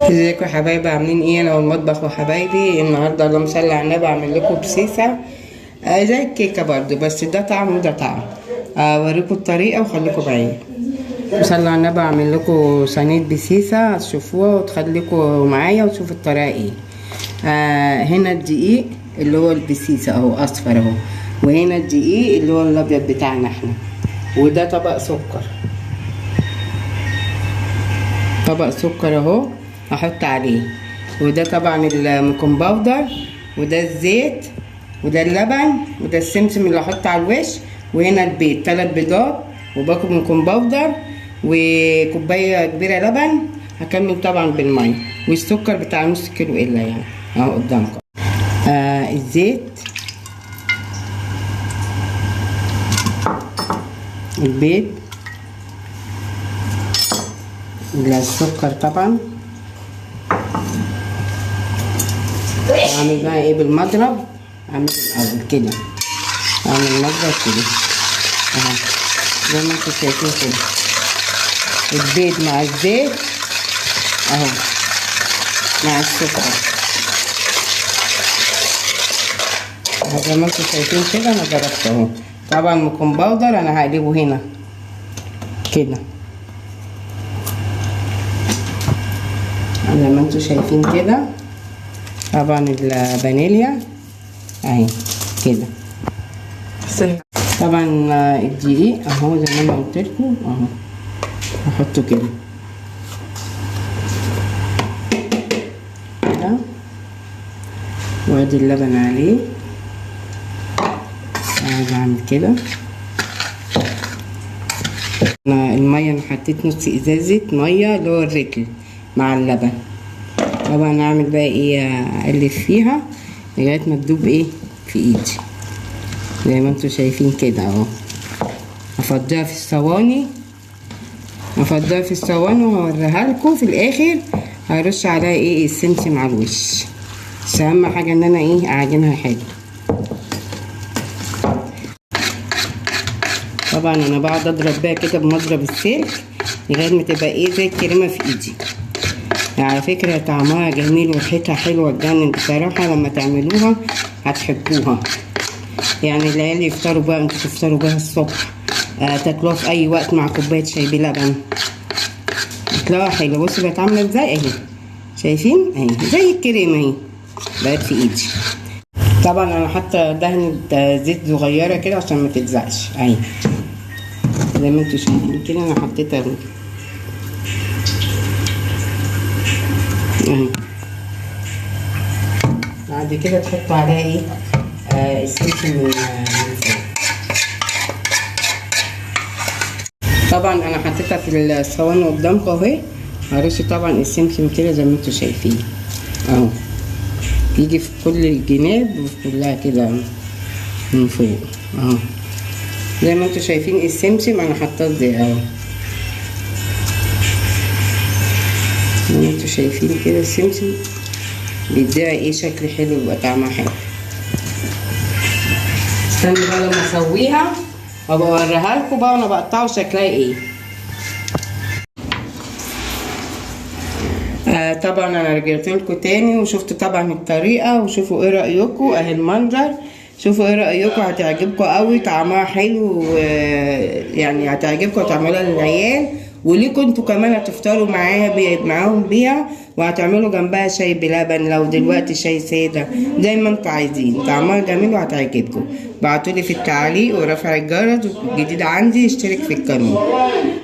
ازيكم يا حبايبي، عاملين ايه؟ انا والمطبخ وحبايبي. النهارده اللهم صل على النبي اعمل لكم بسيسه زي الكيكه برضو، بس ده طعم وده طعم. اوريكم الطريقه وخليكم بعيد. صلوا على النبي اعمل لكم صينيه بسيسه تشوفوها وتخليكم معايا وتشوفوا الطريقه ايه. هنا الدقيق اللي هو البسيسه اهو اصفر اهو، وهنا الدقيق اللي هو الابيض بتاعنا احنا، وده طبق سكر. طبق سكر اهو هحط عليه، وده طبعا الميكون باودر، وده الزيت، وده اللبن، وده السمسم اللي هحط على الوش، وهنا البيض 3 بيضات، وباكو ميكون باودر، وكوبايه كبيره لبن. هكمل طبعا بالميه، والسكر بتاع نص كيلو الا يعني اهو قدامكم. الزيت، البيض، السكر طبعا. اعمل بقى ايه بالمضرب، اعمل الاول كده، اعمل المضرب كده اهو زي ما انتوا شايفين كده، البيض مع الزيت اهو مع السكر اهو زي ما انتوا شايفين كده. انا ضربت اهو. طبعا ميكون باودر انا هقلبه هنا كده زي ما انتوا شايفين كده. طبعا الفانيليا اهي كده. طبعا الدقيق اهو زي ما انا قلت لكم اهو هحطه كده كده، وادي اللبن عليه بعمل كده. الميه انا حطيت نص ازازه ميه اللي هو الرجل مع اللبن. طبعا اعمل بقى ايه، اقلب فيها لغايه ما تدوب ايه في ايدي زي ما انتوا شايفين كده اهو. افضيها في الصواني، وهوريها لكم في الاخر. هرش عليها ايه السمسم على الوش، بس اهم حاجه ان انا ايه اعجنها حلو. طبعا انا بقعد اضرب بيها كده بمضرب السلك لغايه ما تبقى ايه زي الكريمه في ايدي. على فكرة طعمها جميل وريحتها حلوة تجنن بصراحة. لما تعملوها هتحبوها، يعني العيال يفطروا بقى، انتوا تفطروا بها الصبح، تاكلوها في اي وقت مع كوباية شاي بلبن. هتلاقوها حلوة. بصوا بقت عاملة ازاي اهي، شايفين اهي زي الكريمة اهي بقت في ايدي. طبعا انا حاطة دهنة زيت صغيرة كده عشان ما تلزقش اهي زي ما انتوا شايفين كده. انا حطيتها بعد كده تحطوا عليها ايه السمسم من فوق. طبعا انا حطيتها في الصواني قدامكم اهي. هرش طبعا السمسم كده زي ما انتوا شايفين اهو، يجي في كل الجناب وفي كلها كده من فوق اهو زي ما انتوا شايفين. السمسم انا حطاه ازاي اهو زي ما انتوا شايفين كده. السمسم بيديها ايه شكل حلو ويبقى طعمها حلو. استنوا بقى لما اسويها وابقى اوريها لكم بقى وانا بقطعه شكلها ايه. طبعا انا رجعت لكم تاني وشفت طبعا الطريقه، وشوفوا ايه رايكم اهي المنظر. شوفوا ايه رايكم، هتعجبكم قوي، طعمها حلو يعني هتعجبكم وتعملوها للعيال، وليكوا انتوا كمان هتفطروا معاهم بيها، وهتعملوا جنبها شاي بلبن لو دلوقتي شاي ساده زي ما انتوا عايزين. طعمها جميل وهتعجبكم. بعتولي في التعليق ورفع الجرس، الجديد عندي اشترك في القناه.